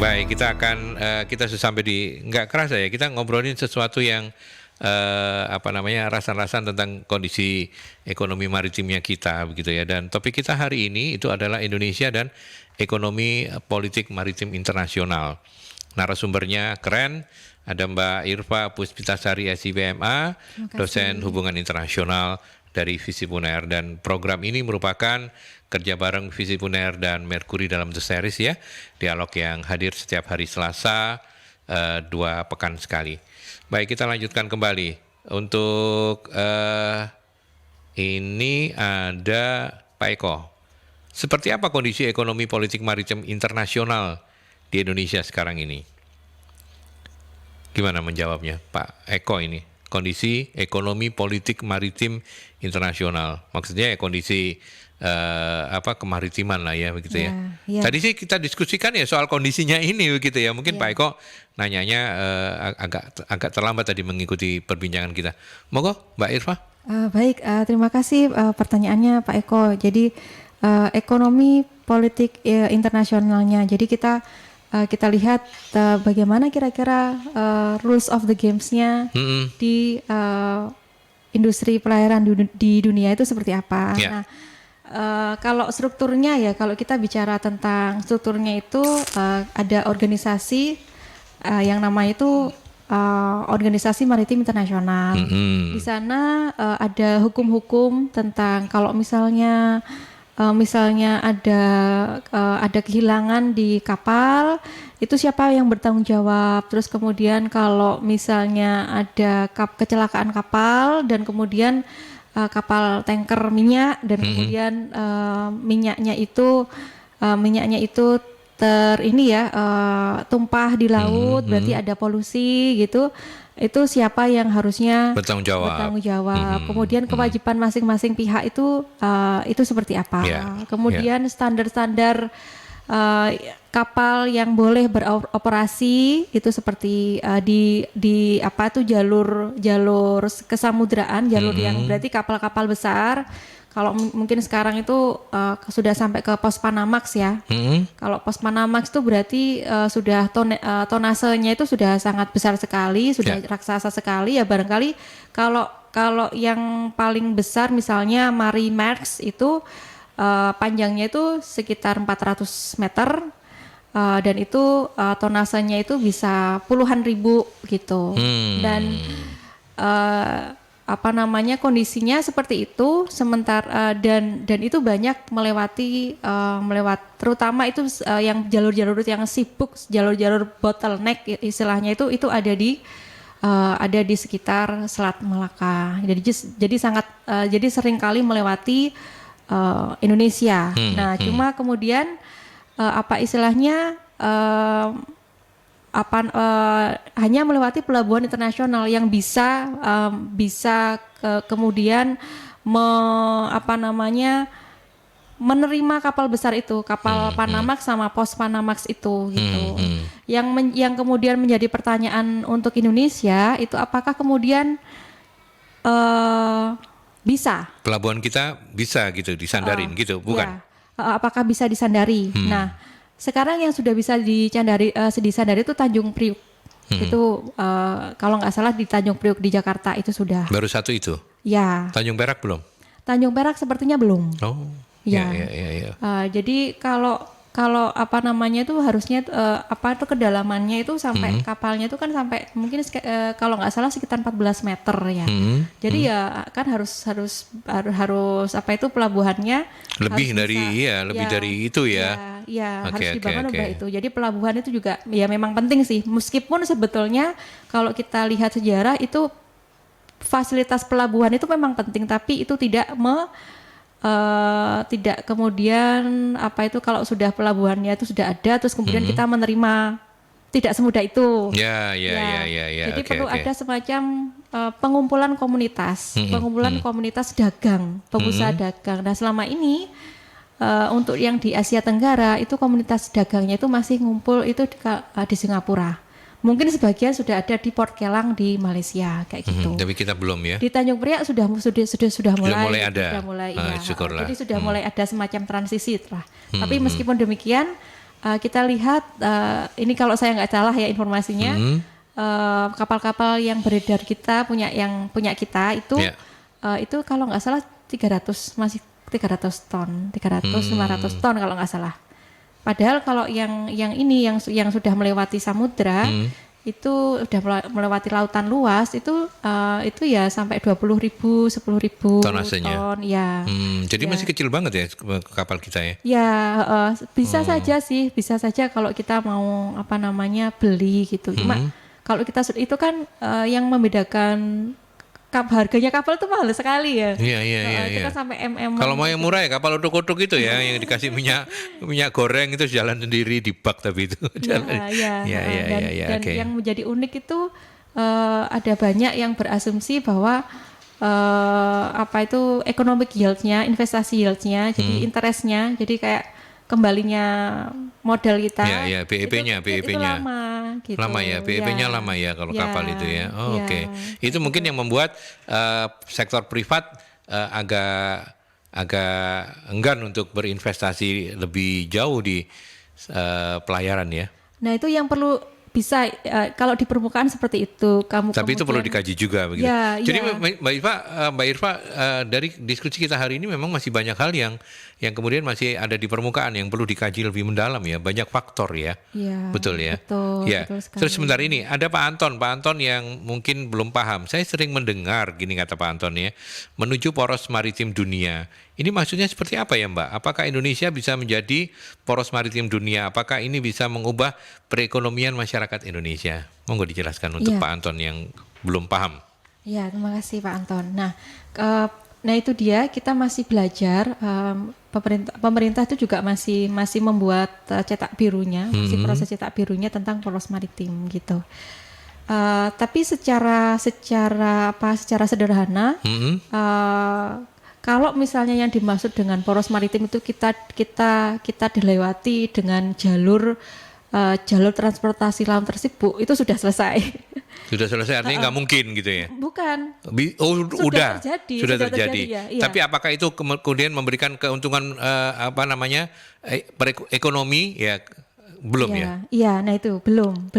B: Baik, kita sudah sampai nggak kerasa ya, kita ngobrolin sesuatu yang rasan-rasan tentang kondisi ekonomi maritimnya kita begitu ya. Dan topik kita hari ini itu adalah Indonesia dan ekonomi politik maritim internasional. Narasumbernya keren, ada Mbak Irva Puspitasari SIPMA, dosen hubungan internasional dari Visipuner, dan program ini merupakan kerja bareng Visipuner dan Mercury dalam The Series ya, dialog yang hadir setiap hari Selasa 2 pekan sekali. Baik, kita lanjutkan kembali. Untuk ini ada Pak Eko. Seperti apa kondisi ekonomi politik maritim internasional di Indonesia sekarang ini? Gimana menjawabnya Pak Eko ini? Kondisi ekonomi politik maritim internasional. Maksudnya kondisi kemaritiman lah ya begitu ya. Tadi sih kita diskusikan ya soal kondisinya ini begitu ya. Mungkin Pak Eko nanyanya agak terlambat tadi mengikuti perbincangan kita. Monggo Mbak Irva.
A: Baik, terima kasih pertanyaannya Pak Eko. Jadi ekonomi politik internasionalnya. Jadi kita lihat bagaimana kira-kira rules of the games-nya di industri pelayaran di dunia itu seperti apa. Nah, kalau strukturnya ya, kalau kita bicara tentang strukturnya itu ada organisasi yang namanya itu Organisasi Maritim Internasional. Di sana ada hukum-hukum tentang kalau misalnya ada kehilangan di kapal, itu siapa yang bertanggung jawab. Terus kemudian kalau misalnya ada kecelakaan kapal dan kemudian kapal tanker minyak dan kemudian minyaknya itu tumpah di laut, berarti ada polusi gitu. Itu siapa yang harusnya bertanggung jawab. Kemudian kewajiban masing-masing pihak itu seperti apa. Kemudian standar-standar kapal yang boleh beroperasi itu seperti di jalur kesamudraan, jalur yang berarti kapal-kapal besar. Kalau mungkin sekarang itu sudah sampai ke pos Panamax ya. Kalau pos Panamax itu berarti sudah tonasenya itu sudah sangat besar sekali, sudah raksasa sekali ya. Barangkali kalau yang paling besar misalnya Marimax itu panjangnya itu sekitar 400 meter dan itu tonasenya itu bisa puluhan ribu gitu. Dan kondisinya seperti itu sementara dan itu banyak melewat terutama itu yang jalur-jalur yang sibuk, jalur-jalur bottleneck istilahnya itu ada di sekitar Selat Malaka. Jadi sering kali melewati Indonesia. Nah, cuma kemudian eh, hanya melewati pelabuhan internasional yang bisa kemudian menerima kapal besar itu, kapal Panamax sama pos Panamax itu gitu. Yang kemudian menjadi pertanyaan untuk Indonesia itu apakah kemudian bisa
B: Pelabuhan kita bisa gitu disandarin gitu, bukan?
A: ya, apakah bisa disandari? Nah, sekarang yang sudah bisa disandari itu Tanjung Priuk. Itu kalau nggak salah di Tanjung Priuk di Jakarta itu sudah.
B: Baru satu itu.
A: Ya.
B: Tanjung Perak belum?
A: Tanjung Perak sepertinya belum.
B: Oh.
A: Ya.
B: Ya.
A: Jadi kalau itu harusnya itu kedalamannya itu sampai kapalnya itu kan sampai mungkin kalau nggak salah sekitar 14 meter ya. Jadi ya kan harus pelabuhannya
B: lebih
A: harus
B: dari lebih dari itu ya.
A: Iya, harus dibangun ubah itu. Jadi pelabuhan itu juga ya memang penting sih. Meskipun sebetulnya kalau kita lihat sejarah itu fasilitas pelabuhan itu memang penting, tapi itu tidak kemudian kalau sudah pelabuhannya itu sudah ada terus kemudian kita menerima, tidak semudah itu.
B: Ya.
A: Jadi perlu ada semacam pengumpulan komunitas, komunitas dagang, pengusaha dagang. Nah selama ini untuk yang di Asia Tenggara itu komunitas dagangnya itu masih ngumpul itu di Singapura. Mungkin sebagian sudah ada di Port Kelang di Malaysia kayak gitu.
B: Tapi kita belum ya.
A: Di Tanjung Priok sudah mulai
B: ada.
A: Syukurlah. Jadi sudah mulai ada semacam transisi lah. Tapi meskipun demikian kita lihat ini kalau saya nggak salah ya informasinya kapal-kapal yang beredar kita punya kita itu itu kalau nggak salah 300 ton, 500 ton kalau nggak salah. Padahal kalau yang sudah melewati samudra itu sudah melewati lautan luas itu ya sampai 10.000 ton ya.
B: Jadi masih kecil banget ya kapal kita ya.
A: Ya bisa saja kalau kita mau beli gitu. Cuma kalau kita itu kan yang membedakan harganya kapal itu mahal sekali ya.
B: Iya.
A: Kita sampai
B: Kalau mau yang murah ya kapal uduk-uduk itu ya, yang dikasih minyak goreng itu jalan sendiri di bak tapi itu. Dan
A: yang menjadi unik itu ada banyak yang berasumsi bahwa economic yield-nya, investasi yield-nya, jadi interest-nya, jadi kayak kembalinya modal kita.
B: Iya, BEP-nya.
A: Itu lama gitu.
B: Lama ya, BEP-nya lama ya kalau kapal itu ya. Oke. Itu mungkin yang membuat sektor privat agak enggan untuk berinvestasi lebih jauh di pelayaran ya.
A: Nah, itu yang perlu bisa kalau di permukaan seperti itu
B: tapi itu perlu dikaji juga begitu. Jadi Mbak Irfa dari diskusi kita hari ini memang masih banyak hal yang kemudian masih ada di permukaan yang perlu dikaji lebih mendalam ya, banyak faktor ya. Betul ya.
A: Betul sekali.
B: Terus sebentar ini ada Pak Anton yang mungkin belum paham. Saya sering mendengar gini kata Pak Anton ya, menuju poros maritim dunia. Ini maksudnya seperti apa ya Mbak? Apakah Indonesia bisa menjadi poros maritim dunia? Apakah ini bisa mengubah perekonomian masyarakat Indonesia? Monggo dijelaskan untuk Pak Anton yang belum paham.
A: Ya, terima kasih Pak Anton. Nah itu dia, kita masih belajar. Pemerintah itu juga masih membuat cetak birunya, masih proses cetak birunya tentang poros maritim gitu. Tapi secara sederhana. Kalau misalnya yang dimaksud dengan poros maritim itu kita dilewati dengan jalur transportasi laut tersebut itu sudah selesai.
B: Sudah selesai artinya nggak mungkin gitu ya?
A: Bukan.
B: Sudah terjadi.
A: Ya.
B: Tapi apakah itu kemudian memberikan keuntungan ekonomi ya? Belum ya?
A: Iya, nah itu belum.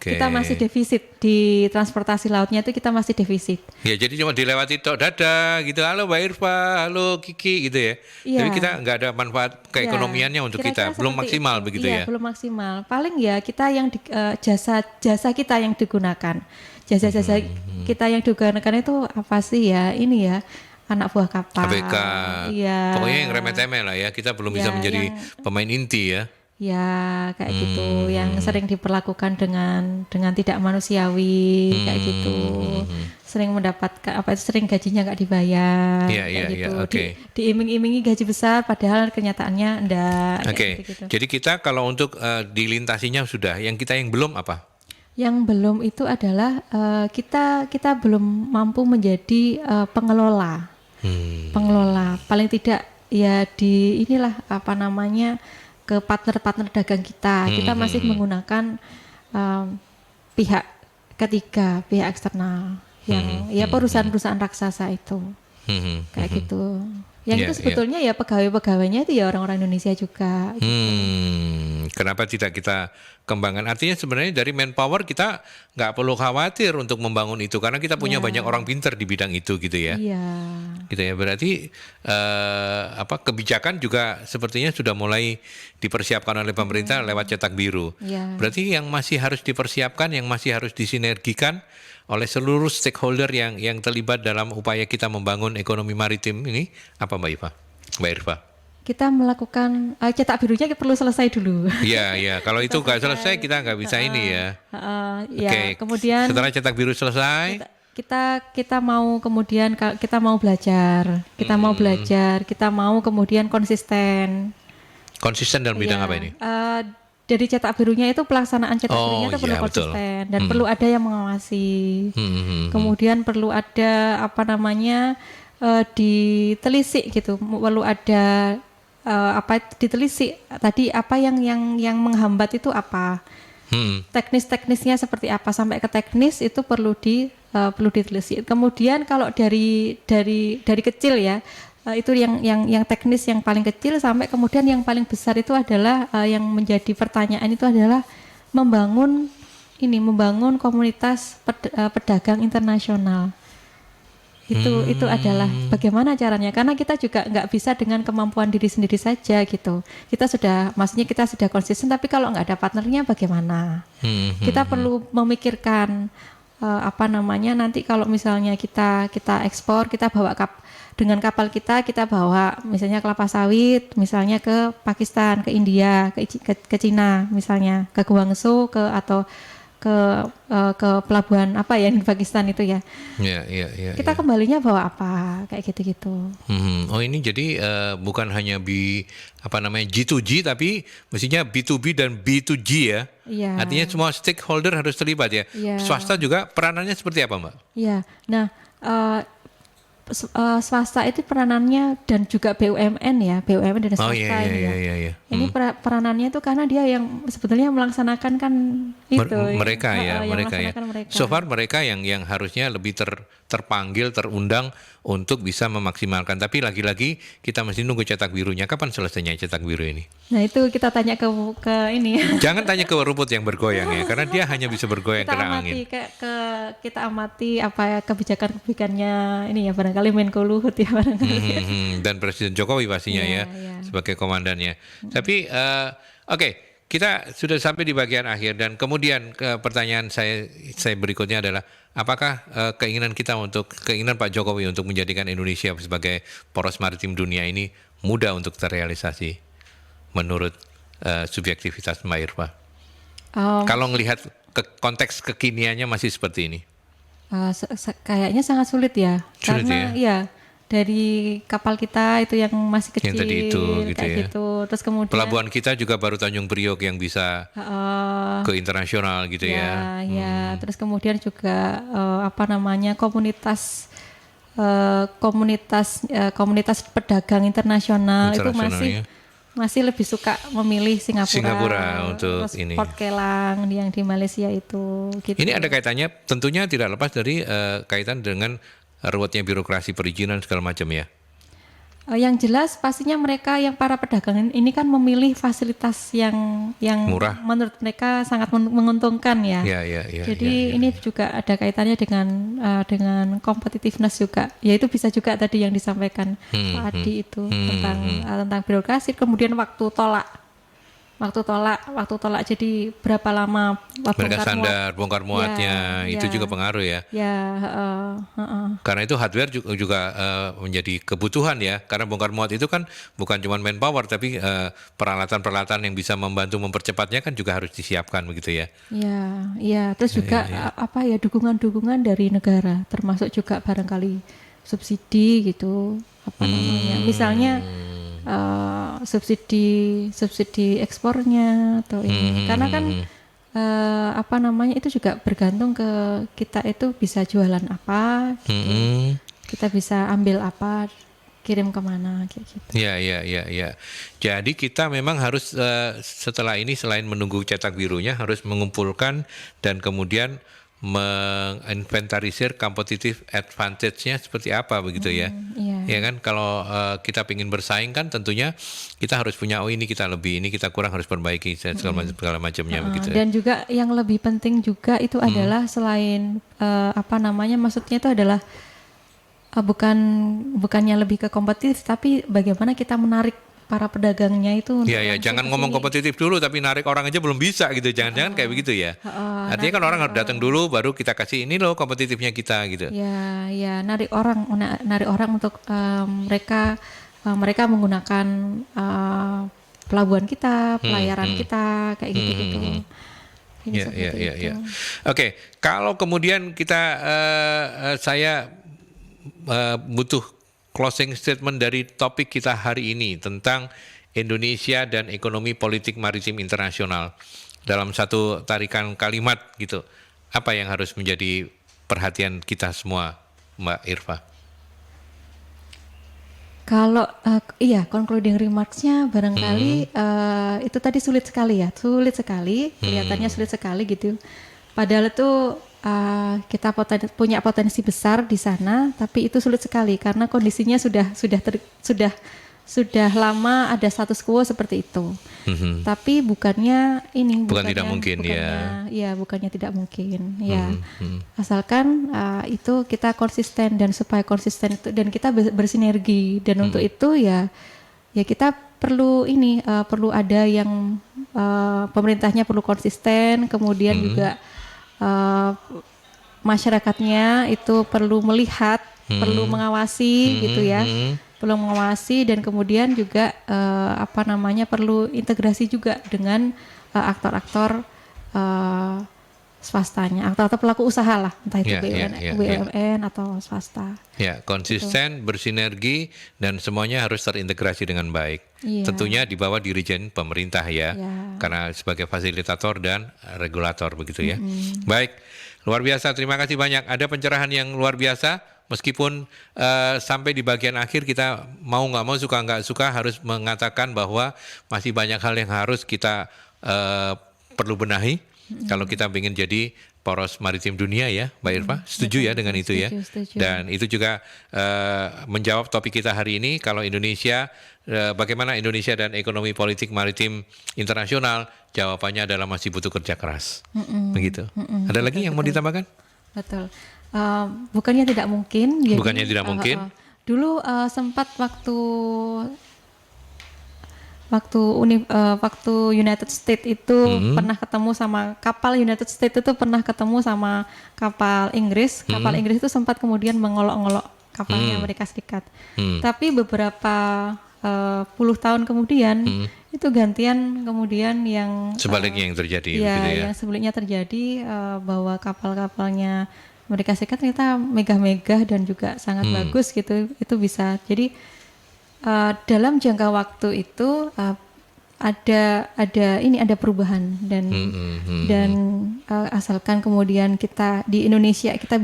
A: Kita masih defisit di transportasi lautnya, itu kita masih defisit.
B: Ya, jadi cuma dilewati tok dada gitu. Halo Mbak Irfa, halo Kiki gitu ya. Jadi kita nggak ada manfaat keekonomiannya untuk kita, belum maksimal begitu ya?
A: Belum maksimal. Paling ya kita yang jasa kita yang digunakan. Jasa kita yang digunakan itu apa sih ya? Ini ya. Anak buah kapal.
B: ABK. Pokoknya yang remeh-temeh lah ya. Kita belum bisa menjadi pemain inti ya.
A: Ya kayak gitu, yang sering diperlakukan dengan tidak manusiawi kayak gitu, sering mendapatkan sering gajinya nggak dibayar
B: Iya,
A: kayak
B: iya,
A: gitu,
B: iya, oke.
A: diiming-imingi gaji besar padahal kenyataannya enggak
B: Oke,
A: kayak gitu.
B: jadi kita kalau untuk dilintasinya sudah, yang kita yang belum apa?
A: Yang belum itu adalah kita belum mampu menjadi pengelola, paling tidak ya di inilah apa namanya ke partner-partner dagang kita masih menggunakan pihak ketiga, pihak eksternal yang ya perusahaan-perusahaan raksasa itu kayak gitu. Yang itu sebetulnya ya pegawai-pegawainya itu ya orang-orang Indonesia juga.
B: Kenapa tidak kita kembangkan? Artinya sebenarnya dari manpower kita nggak perlu khawatir untuk membangun itu karena kita punya banyak orang pinter di bidang itu gitu ya.
A: Iya.
B: Gitu ya. Berarti kebijakan juga sepertinya sudah mulai dipersiapkan oleh pemerintah lewat cetak biru.
A: Iya.
B: Berarti yang masih harus dipersiapkan, yang masih harus disinergikan oleh seluruh stakeholder yang terlibat dalam upaya kita membangun ekonomi maritim ini apa Mbak Irva?
A: Kita melakukan cetak birunya perlu selesai dulu.
B: Iya, iya. Kalau itu nggak selesai kita nggak bisa ini ya.
A: Ya,
B: Oke.
A: kemudian
B: Setelah cetak biru selesai,
A: kita mau kemudian kita mau belajar, kita mau kemudian konsisten.
B: konsisten dalam bidang apa ini?
A: Dari cetak birunya itu pelaksanaan cetak birunya itu
B: iya,
A: perlu
B: betul.
A: konsisten dan perlu ada yang mengawasi. Kemudian perlu ada ditelisik gitu, perlu ada ditelisik tadi apa yang menghambat itu apa. Teknis-teknisnya seperti apa sampai ke teknis itu perlu ditelisik. Kemudian kalau dari kecil ya itu yang teknis yang paling kecil sampai kemudian yang paling besar itu adalah yang menjadi pertanyaan itu adalah membangun komunitas pedagang internasional. Itu adalah bagaimana caranya, karena kita juga nggak bisa dengan kemampuan diri sendiri saja gitu. Kita sudah konsisten, tapi kalau nggak ada partnernya bagaimana? Kita perlu memikirkan nanti kalau misalnya kita ekspor, kita bawa dengan kapal kita bawa misalnya kelapa sawit misalnya ke Pakistan, ke India, ke Cina misalnya, ke Guangzhou atau ke pelabuhan apa ya di Pakistan itu ya.
B: Iya.
A: Kita kembalinya bawa apa kayak gitu-gitu.
B: Oh ini jadi bukan hanya G2G tapi mestinya B2B dan B2G ya.
A: Iya.
B: Artinya semua stakeholder harus terlibat ya.
A: Iya.
B: Swasta juga peranannya seperti apa Mbak?
A: Iya. Nah swasta itu peranannya dan juga BUMN dan swasta
B: iya.
A: Ini peranannya itu karena dia yang sebetulnya melaksanakan kan itu
B: mereka.
A: Mereka.
B: So far mereka yang harusnya lebih terpanggil, terundang untuk bisa memaksimalkan. Tapi lagi-lagi kita mesti nunggu cetak birunya. Kapan selesainya cetak biru ini?
A: Nah itu kita tanya ke ini.
B: Jangan tanya ke rumput yang bergoyang ya, karena dia hanya bisa bergoyang kena angin.
A: Kita amati apa kebijakan-kebijakannya ini ya, barangkali Menko Luhut ya barangkali.
B: Dan Presiden Jokowi pastinya ya sebagai komandannya. Tapi oke, kita sudah sampai di bagian akhir dan kemudian pertanyaan saya berikutnya adalah apakah keinginan Pak Jokowi untuk menjadikan Indonesia sebagai poros maritim dunia ini mudah untuk terrealisasi menurut subjektivitas Mbak Irva? Kalau melihat konteks kekiniannya masih seperti ini?
A: Kayaknya sangat sulit ya.
B: Sulit
A: karena
B: ya?
A: Dari kapal kita itu yang masih kecil
B: yang tadi itu, gitu ya.
A: gitu. Terus kemudian
B: pelabuhan kita juga baru Tanjung Priok yang bisa ke internasional gitu ya.
A: Terus kemudian juga komunitas pedagang internasional itu masih lebih suka memilih Singapura untuk terus ini. Port Kelang yang di Malaysia itu. Gitu.
B: Ini ada kaitannya, tentunya tidak lepas dari kaitan dengan ruwetnya birokrasi perizinan segala macam ya.
A: Yang jelas pastinya mereka yang para pedagang ini kan memilih fasilitas yang murah, menurut mereka sangat menguntungkan ya. Jadi ini juga ada kaitannya dengan competitiveness juga. Ya itu bisa juga tadi yang disampaikan Pak Adi itu tentang birokrasi, kemudian waktu tolak. waktu tolak jadi berapa lama
B: Mereka standar bongkar muatnya itu juga pengaruh ya.
A: Ya,
B: Karena itu hardware juga menjadi kebutuhan ya. Karena bongkar muat itu kan bukan cuma manpower tapi peralatan-peralatan yang bisa membantu mempercepatnya kan juga harus disiapkan begitu ya.
A: Ya. Terus juga dukungan-dukungan dari negara, termasuk juga barangkali subsidi gitu, namanya. Misalnya subsidi ekspornya atau ini. Karena kan itu juga bergantung ke kita itu bisa jualan apa, gitu. Kita bisa ambil apa, kirim kemana kayak gitu.
B: Ya. Jadi kita memang harus setelah ini selain menunggu cetak birunya harus mengumpulkan dan kemudian menginventarisir competitive advantage-nya seperti apa begitu ya. Ya kan kalau kita ingin bersaing kan tentunya kita harus punya ini kita lebih, ini kita kurang harus perbaiki segala macamnya begitu.
A: Dan juga yang lebih penting juga itu adalah selain maksudnya itu adalah bukannya lebih ke kompetitif tapi bagaimana kita menarik para pedagangnya itu untuk
B: jangan ngomong kompetitif dulu tapi narik orang aja belum bisa gitu. Jangan-jangan kayak begitu ya. Artinya kan orang harus datang dulu baru kita kasih ini loh kompetitifnya kita gitu.
A: Ya, narik orang untuk mereka menggunakan pelabuhan kita, pelayaran kita kayak gitu.
B: Ya. Oke, kalau kemudian kita saya butuh closing statement dari topik kita hari ini tentang Indonesia dan ekonomi politik maritim internasional dalam satu tarikan kalimat gitu. Apa yang harus menjadi perhatian kita semua, Mbak Irva?
A: Kalau concluding remarks-nya barangkali itu tadi sulit sekali, kelihatannya sulit sekali gitu. Padahal itu kita punya potensi besar di sana, tapi itu sulit sekali karena kondisinya sudah lama ada status quo seperti itu. Tapi bukannya
B: tidak mungkin ya.
A: Bukannya tidak mungkin ya. Asalkan itu kita konsisten dan supaya konsisten itu dan kita bersinergi dan untuk itu ya kita perlu ada yang pemerintahnya perlu konsisten, kemudian juga masyarakatnya itu perlu melihat, perlu mengawasi gitu ya, perlu mengawasi dan kemudian juga perlu integrasi juga dengan aktor-aktor swastanya, aktor-aktor pelaku usaha lah, entah itu BUMN atau swasta.
B: Ya, konsisten, bersinergi dan semuanya harus terintegrasi dengan baik. Tentunya di bawah dirijen pemerintah ya, karena sebagai fasilitator dan regulator begitu ya. Baik, luar biasa. Terima kasih banyak. Ada pencerahan yang luar biasa. Meskipun sampai di bagian akhir kita mau nggak mau, suka nggak suka harus mengatakan bahwa masih banyak hal yang harus kita perlu benahi. Kalau kita ingin jadi poros maritim dunia ya, Mbak Irva, setuju ya dengan itu ya?
A: Setuju.
B: Dan itu juga menjawab topik kita hari ini, kalau Indonesia, bagaimana Indonesia dan ekonomi politik maritim internasional, jawabannya adalah masih butuh kerja keras. Begitu. Ada lagi yang mau ditambahkan?
A: Betul. Bukannya tidak mungkin.
B: Bukannya tidak mungkin.
A: Dulu sempat waktu United States itu pernah ketemu sama kapal United States itu pernah ketemu sama kapal Inggris. Kapal Inggris itu sempat kemudian mengolok-olok kapalnya Amerika Serikat. Tapi beberapa puluh tahun kemudian itu gantian kemudian yang
B: sebaliknya yang terjadi. Gitu ya.
A: Yang sebaliknya terjadi bahwa kapal-kapalnya Amerika Serikat ternyata megah-megah dan juga sangat bagus gitu. Itu bisa. Jadi dalam jangka waktu itu ada perubahan dan asalkan kemudian kita di Indonesia kita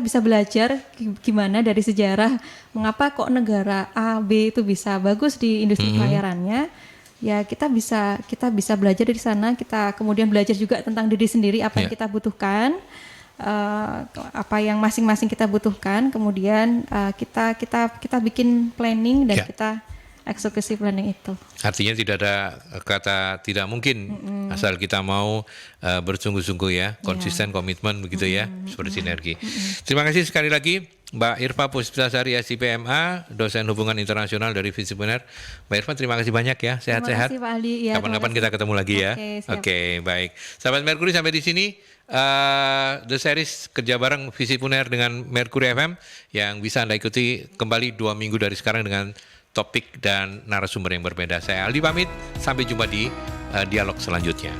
A: bisa belajar gimana dari sejarah mengapa kok negara A B itu bisa bagus di industri pelayarannya, ya kita bisa belajar dari sana, kita kemudian belajar juga tentang diri sendiri apa yang kita butuhkan. Apa yang masing-masing kita butuhkan, kemudian kita bikin planning dan kita eksekusi planning itu.
B: Artinya tidak ada kata tidak mungkin asal kita mau bersungguh-sungguh ya, konsisten, komitmen begitu ya, seperti sinergi. Terima kasih sekali lagi Mbak Irfa Puspitasari SIPMA, dosen hubungan internasional dari Visipuner. Mbak Irfa, terima kasih banyak ya, sehat-sehat.
A: Terima kasih Pak Aldi. Ya,
B: Kapan-kapan kita ketemu lagi ya.
A: Oke, siap.
B: Oke, baik. Sahabat Merkuri, sampai di sini The Series kerja bareng Visipuner dengan Merkuri FM yang bisa Anda ikuti kembali 2 minggu dari sekarang dengan topik dan narasumber yang berbeda. Saya Aldi pamit, sampai jumpa di dialog selanjutnya.